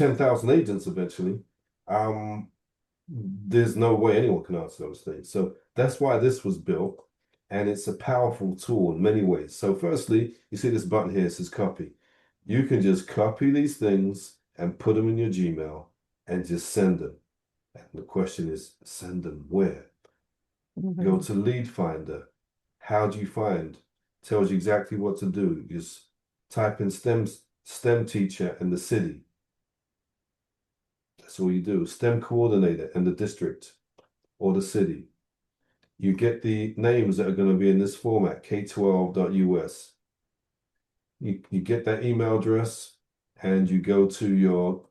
10,000 agents eventually, um, there's no way anyone can answer those things. So that's why this was built, and it's a powerful tool in many ways. So firstly, you see this button here, it says copy. You can just copy these things and put them in your Gmail and just send them. And the question is, send them where? Go Hmm. to Lead Finder. How do you find? Tells you exactly what to do. Just type in STEM teacher in the city. That's all you do. STEM coordinator in the district or the city. You get the names that are going to be in this format, k12.us. You get that email address and you go to your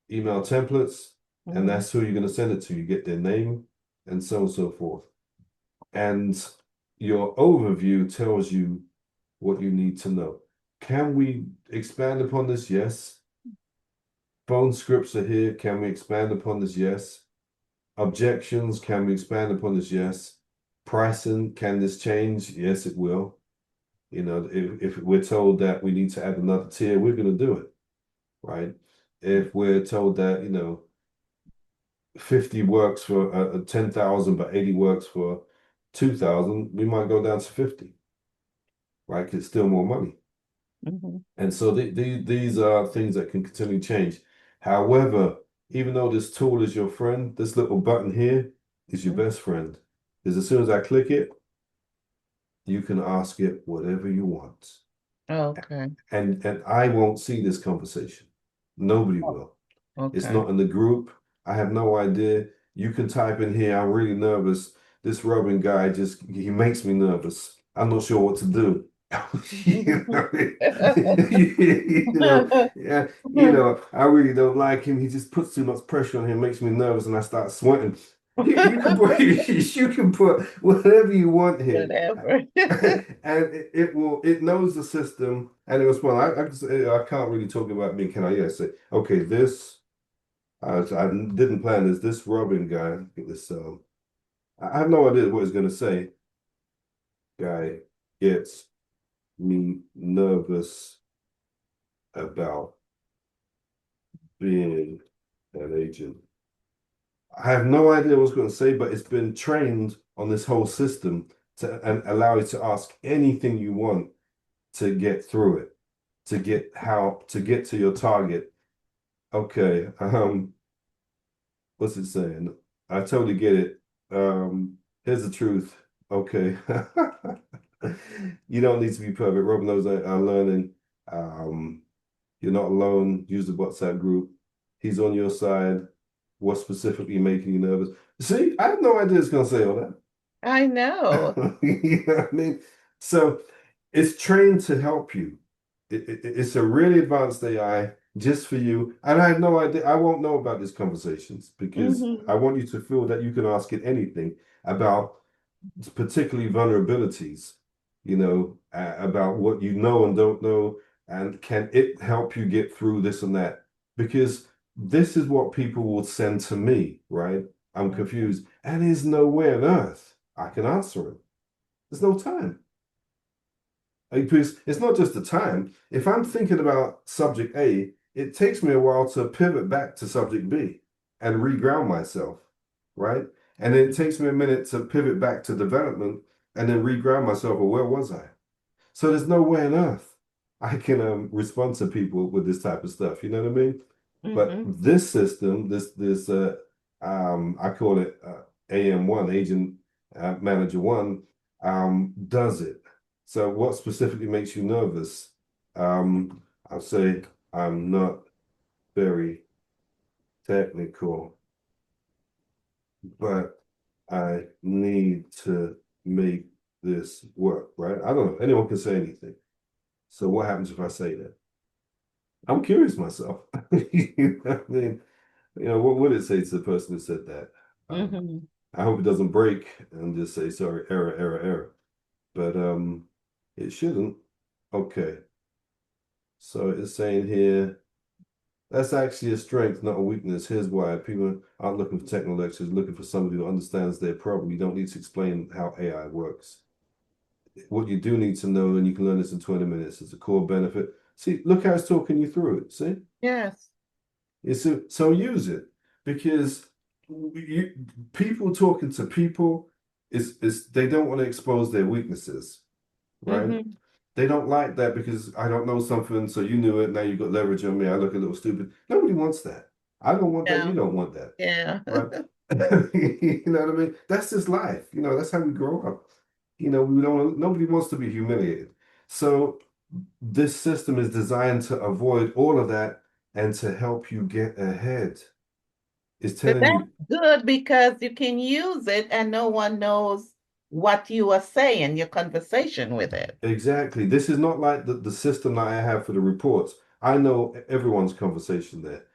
email templates, and Hmm. that's who you're going to send it to. You get their name and so on and so forth. And your overview tells you what you need to know. Can we expand upon this? Yes. Phone scripts are here. Can we expand upon this? Yes. Objections, can we expand upon this? Yes. Pricing, can this change? Yes, it will. You know, if we're told that we need to add another tier, we're going to do it, right? If we're told that, 50 works for 10,000, but 80 works for 2,000, we might go down to 50, right? 'Cause it's still more money. Hmm. And so these are things that can continually change. However, even though this tool is your friend, this little button here is your best friend. Because as soon as I click it, you can ask it whatever you want. Okay. And I won't see this conversation. Nobody Oh, will. It's okay. not in the group. I have no idea. You can type in here, I'm really nervous. This Robin guy he makes me nervous. I'm not sure what to do. You know, yeah, I really don't like him. He just puts too much pressure on him, makes me nervous, and I start sweating. You can put you can put whatever you want here, Whatever. and it knows the system, and it was fun. I can't really talk about me, can I? Yeah, say okay, this. I didn't plan this. This Robin guy, this I have no idea what he's gonna say. Guy gets me nervous about being an agent. I have no idea what it's going to say, but it's been trained on this whole system to and allow you to ask anything you want to get through it, to get to your target. Okay, what's it saying? I totally get it. Here's the truth. Okay. You don't need to be perfect. Rob knows that I'm learning. Um, you're not alone. Use the WhatsApp group. He's on your side. What's specifically making you nervous? See, I have no idea it's gonna say all that. I know. You know what I mean? So it's trained to help you. It's a really advanced AI just for you. And I have no idea. I won't know about these conversations because Hmm. I want you to feel that you can ask it anything about particularly vulnerabilities, about what you know and don't know, and can it help you get through this and that? Because this is what people will send to me, right? I'm confused, and there's no way on earth I can answer it. There's no time. Because it's not just the time. If I'm thinking about subject A, it takes me a while to pivot back to subject B and reground myself, right? And then it takes me a minute to pivot back to development and then reground myself. Well, where was I? So there's no way on earth I can respond to people with this type of stuff. You know what I mean? But Hmm. this system, this I call it AM1, Agent Manager One, does it. So what specifically makes you nervous? I'll say I'm not very technical, but I need to make this work, right? I don't know. Anyone can say anything. So what happens if I say that? I'm curious myself. You know what I mean? What would it say to the person who said that? Um, Hmm. I hope it doesn't break and just say sorry, error, error, error. But it shouldn't. Okay. So it's saying here that's actually a strength, not a weakness. Here's why. People aren't looking for technical lectures, looking for somebody who understands their problem. You don't need to explain how AI works. What you do need to know, and you can learn this in 20 minutes, is a core benefit. See, look how it's talking you through it. See? Yes. So use it because people talking to people is they don't want to expose their weaknesses, right? Mm-hmm. They don't like that because I don't know something, so you knew it. Now you got leverage on me. I look a little stupid. Nobody wants that. I don't want that. You Yeah. don't want that, Yeah. right? You know what I mean? That's just life. That's how we grow up. We don't. Nobody wants to be humiliated. So this system is designed to avoid all of that and to help you get ahead. It's But telling that's you good because you can use it and no one knows what you are saying, your conversation with it. exactly. This is not like the system that I have for the reports. I know everyone's conversation there.